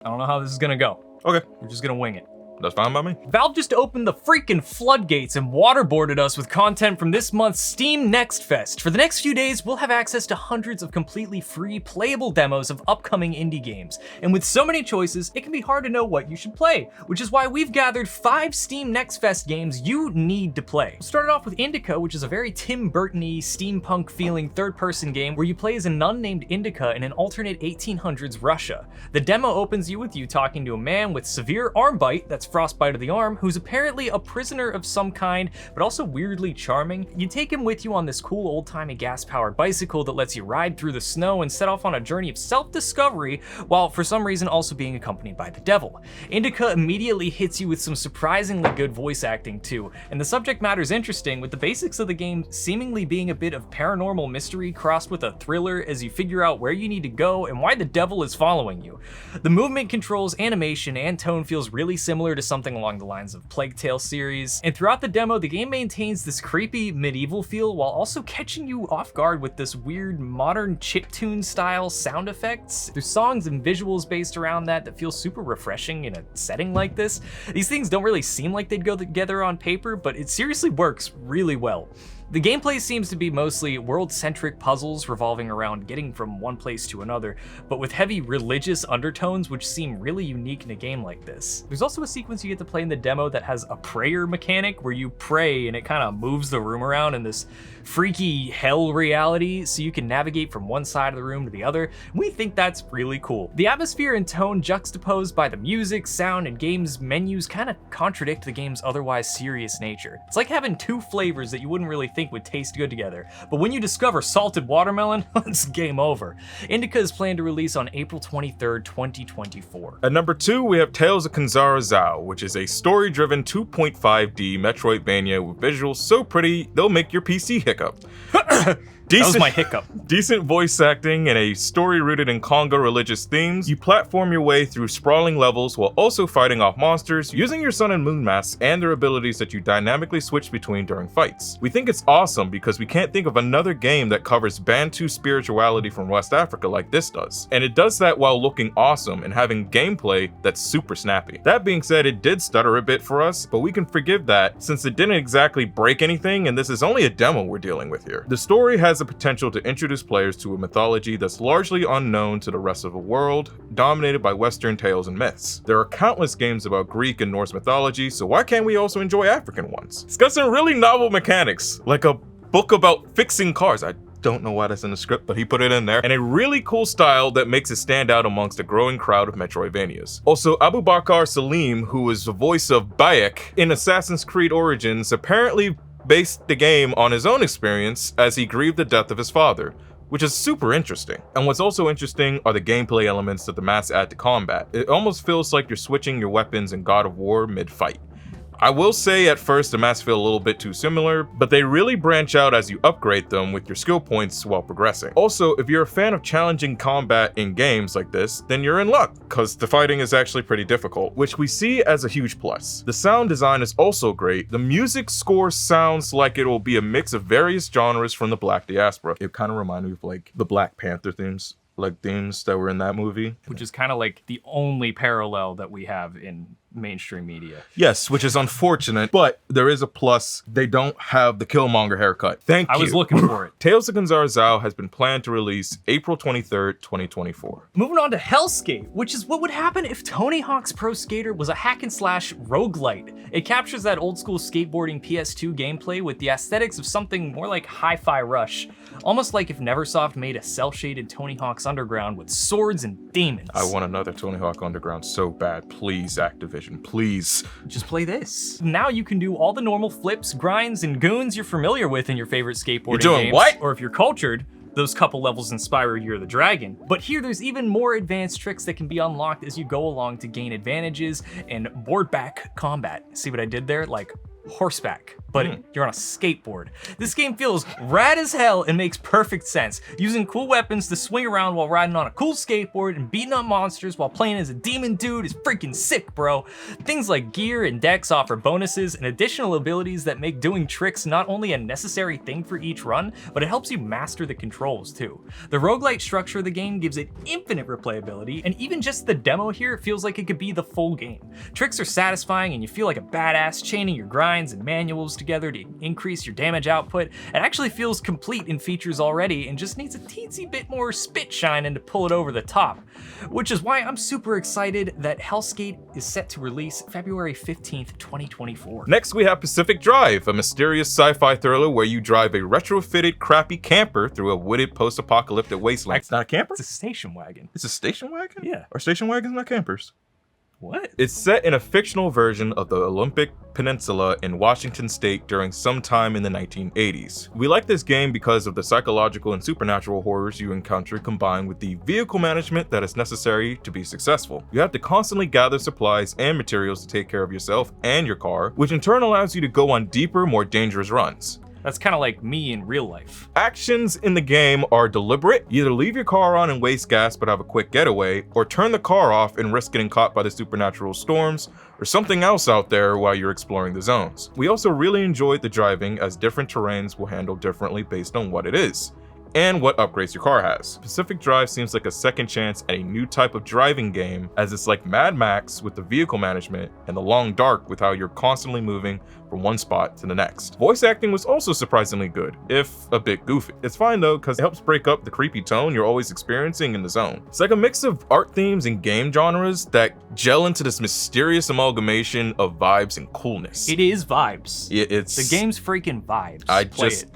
I don't know how this is gonna go. Okay, We're just gonna wing it. that's fine by me. Valve just opened the freaking floodgates and waterboarded us with content from this month's Steam Next Fest. For the next few days, we'll have access to hundreds of completely free playable demos of upcoming indie games. And with so many choices, it can be hard to know what you should play, which is why we've gathered 5 Steam Next Fest games you need to play. We'll start it off with INDIKA, which is a very Tim Burton-y, steampunk-feeling third-person game where you play as a nun named INDIKA in an alternate 1800s Russia. The demo opens you with you talking to a man with severe arm bite, that's frostbite of the arm, who's apparently a prisoner of some kind, but also weirdly charming. You take him with you on this cool old-timey gas-powered bicycle that lets you ride through the snow and set off on a journey of self-discovery, while for some reason also being accompanied by the devil. INDIKA immediately hits you with some surprisingly good voice acting too, and the subject matter's interesting, with the basics of the game seemingly being a bit of paranormal mystery crossed with a thriller as you figure out where you need to go and why the devil is following you. The movement controls, animation, and tone feels really similar to something along the lines of Plague Tale series, and throughout the demo, the game maintains this creepy medieval feel while also catching you off guard with this weird modern chiptune style sound effects. There's songs and visuals based around that feel super refreshing in a setting like this. These things don't really seem like they'd go together on paper, but it seriously works really well. The gameplay seems to be mostly world-centric puzzles revolving around getting from one place to another, but with heavy religious undertones which seem really unique in a game like this. There's also a sequence you get to play in the demo that has a prayer mechanic where you pray and it kind of moves the room around in this freaky hell reality so you can navigate from one side of the room to the other. We think that's really cool. The atmosphere and tone juxtaposed by the music, sound, and game's menus kind of contradict the game's otherwise serious nature. It's like having 2 flavors that you wouldn't really think would taste good together, but when you discover salted watermelon, it's game over. INDIKA is planned to release on April 23rd, 2024. At number 2, we have Tales of Kenzera, which is a story-driven 2.5D Metroidvania with visuals so pretty they'll make your PC hiccup. That was my hiccup. Decent voice acting and a story rooted in Congo religious themes. You platform your way through sprawling levels while also fighting off monsters, using your sun and moon masks and their abilities that you dynamically switch between during fights. We think it's awesome because we can't think of another game that covers Bantu spirituality from West Africa like this does. And it does that while looking awesome and having gameplay that's super snappy. That being said, it did stutter a bit for us, but we can forgive that since it didn't exactly break anything and this is only a demo we're dealing with here. The story has the potential to introduce players to a mythology that's largely unknown to the rest of the world, dominated by Western tales and myths. There are countless games about Greek and Norse mythology, so why can't we also enjoy African ones? It's got some really novel mechanics, like a book about fixing cars. I don't know why that's in the script, but he put it in there. And a really cool style that makes it stand out amongst a growing crowd of Metroidvanias. Also, Abubakar Salim, who is the voice of Bayek in Assassin's Creed Origins, apparently based the game on his own experience as he grieved the death of his father, which is super interesting. And what's also interesting are the gameplay elements that the maps add to combat. It almost feels like you're switching your weapons in God of War mid-fight. I will say at first the maps feel a little bit too similar, but they really branch out as you upgrade them with your skill points while progressing. Also, if you're a fan of challenging combat in games like this, then you're in luck, cause the fighting is actually pretty difficult, which we see as a huge plus. The sound design is also great. The music score sounds like it will be a mix of various genres from the Black Diaspora. It kind of reminded me of like the Black Panther themes that were in that movie. Which is kind of like the only parallel that we have in mainstream media. Yes, which is unfortunate, but there is a plus. They don't have the Killmonger haircut. Thank you. I was looking for it. Tales of Kenzera has been planned to release April 23rd, 2024. Moving on to Helskate, which is what would happen if Tony Hawk's Pro Skater was a hack and slash roguelite. It captures that old school skateboarding PS2 gameplay with the aesthetics of something more like Hi-Fi Rush. Almost like if Neversoft made a cel-shaded Tony Hawk's Underground with swords and demons. I want another Tony Hawk Underground so bad. Please, Activision, please. Just play this. Now you can do all the normal flips, grinds, and goons you're familiar with in your favorite skateboarding You're doing games. what? Or if you're cultured, those couple levels inspire You're the Dragon. But here there's even more advanced tricks that can be unlocked as you go along to gain advantages and board back combat. See what I did there? Like horseback but you're on a skateboard. This game feels rad as hell and makes perfect sense. Using cool weapons to swing around while riding on a cool skateboard and beating up monsters while playing as a demon dude is freaking sick, bro. Things like gear and decks offer bonuses and additional abilities that make doing tricks not only a necessary thing for each run, but it helps you master the controls too. The roguelite structure of the game gives it infinite replayability, and even just the demo here feels like it could be the full game. Tricks are satisfying and you feel like a badass chaining your grinds and manuals together to increase your damage output. It actually feels complete in features already and just needs a teensy bit more spit shining to pull it over the top. Which is why I'm super excited that Helskate is set to release February 15th, 2024. Next, we have Pacific Drive, a mysterious sci-fi thriller where you drive a retrofitted crappy camper through a wooded post-apocalyptic wasteland. It's not a camper? It's a station wagon. It's a station wagon? Yeah. Are station wagons not campers? What? It's set in a fictional version of the Olympic Peninsula in Washington State during some time in the 1980s. We like this game because of the psychological and supernatural horrors you encounter combined with the vehicle management that is necessary to be successful. You have to constantly gather supplies and materials to take care of yourself and your car, which in turn allows you to go on deeper, more dangerous runs. That's kind of like me in real life. Actions in the game are deliberate. You either leave your car on and waste gas but have a quick getaway, or turn the car off and risk getting caught by the supernatural storms or something else out there while you're exploring the zones. We also really enjoyed the driving, as different terrains will handle differently based on what it is and what upgrades your car has. Pacific Drive seems like a second chance at a new type of driving game, as it's like Mad Max with the vehicle management and The Long Dark with how you're constantly moving from one spot to the next. Voice acting was also surprisingly good, if a bit goofy. It's fine though, because it helps break up the creepy tone you're always experiencing in the zone. It's like a mix of art themes and game genres that gel into this mysterious amalgamation of vibes and coolness. It is vibes. It's the game's freaking vibes.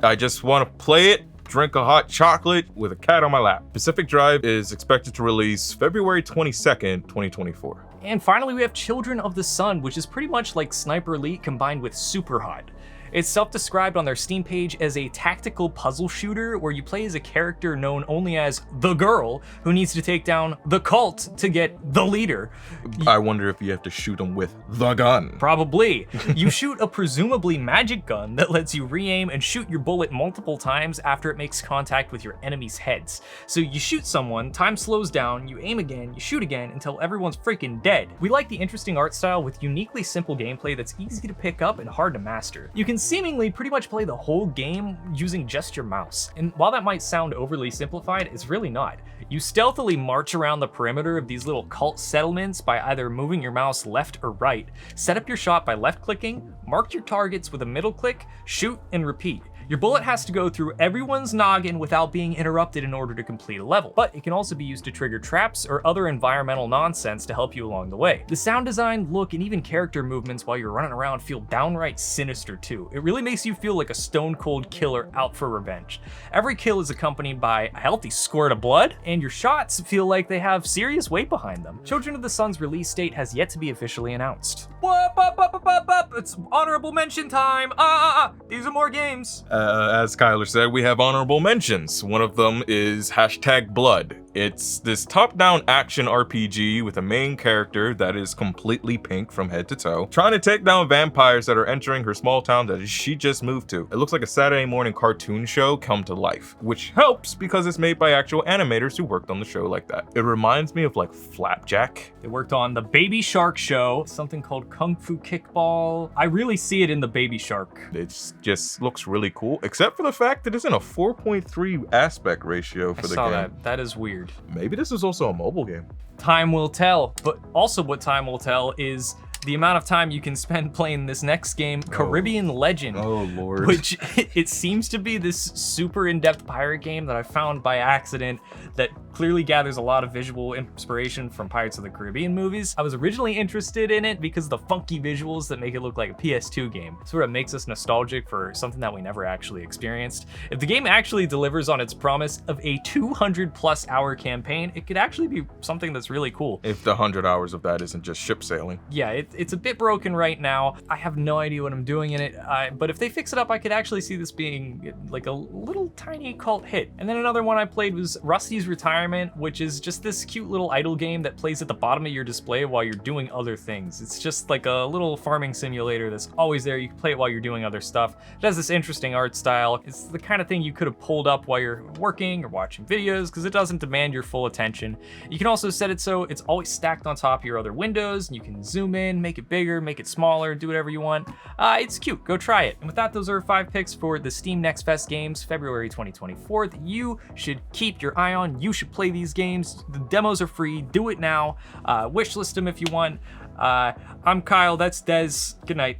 I just want to play it, drink a hot chocolate with a cat on my lap. Pacific Drive is expected to release February 22nd, 2024. And finally, we have Children of the Sun, which is pretty much like Sniper Elite combined with Super Hot. It's self-described on their Steam page as a tactical puzzle shooter where you play as a character known only as the girl who needs to take down the cult to get the leader. I wonder if you have to shoot them with the gun. Probably. You shoot a presumably magic gun that lets you re-aim and shoot your bullet multiple times after it makes contact with your enemies' heads. So you shoot someone, time slows down, you aim again, you shoot again until everyone's freaking dead. We like the interesting art style with uniquely simple gameplay that's easy to pick up and hard to master. You can seemingly pretty much play the whole game using just your mouse. And while that might sound overly simplified, it's really not. You stealthily march around the perimeter of these little cult settlements by either moving your mouse left or right, set up your shot by left clicking, mark your targets with a middle click, shoot, and repeat. Your bullet has to go through everyone's noggin without being interrupted in order to complete a level, but it can also be used to trigger traps or other environmental nonsense to help you along the way. The sound design, look, and even character movements while you're running around feel downright sinister too. It really makes you feel like a stone cold killer out for revenge. Every kill is accompanied by a healthy squirt of blood, and your shots feel like they have serious weight behind them. Children of the Sun's release date has yet to be officially announced. It's honorable mention time. These are more games. As Kyler said, we have honorable mentions. One of them is #Blood. It's this top-down action RPG with a main character that is completely pink from head to toe, trying to take down vampires that are entering her small town that she just moved to. It looks like a Saturday morning cartoon show come to life, which helps because it's made by actual animators who worked on the show like that. It reminds me of like Flapjack. They worked on the Baby Shark show, something called Kung Fu Kickball. I really see it in the Baby Shark. It just looks really cool, except for the fact that it's in a 4.3 aspect ratio for the game. That is weird. Maybe this is also a mobile game. Time will tell, but also what time will tell is the amount of time you can spend playing this next game, Caribbean Legend. Oh lord. Which it seems to be this super in-depth pirate game that I found by accident that clearly gathers a lot of visual inspiration from Pirates of the Caribbean movies. I was originally interested in it because of the funky visuals that make it look like a PS2 game. Sort of makes us nostalgic for something that we never actually experienced. If the game actually delivers on its promise of a 200+ hour campaign, it could actually be something that's really cool. If the 100 hours of that isn't just ship sailing. Yeah, it's a bit broken right now. I have no idea what I'm doing in it, but if they fix it up, I could actually see this being like a little tiny cult hit. And then another one I played was Rusty's Retirement, which is just this cute little idle game that plays at the bottom of your display while you're doing other things. It's just like a little farming simulator that's always there. You can play it while you're doing other stuff. It has this interesting art style. It's the kind of thing you could have pulled up while you're working or watching videos because it doesn't demand your full attention. You can also set it so it's always stacked on top of your other windows, and you can zoom in, make it bigger, make it smaller, do whatever you want. It's cute, go try it. And with that, those are 5 picks for the Steam Next Fest games, February 2024, that you should keep your eye on. You should play these games. The demos are free, do it now. Wishlist them if you want. I'm Kyle, that's Dez, good night.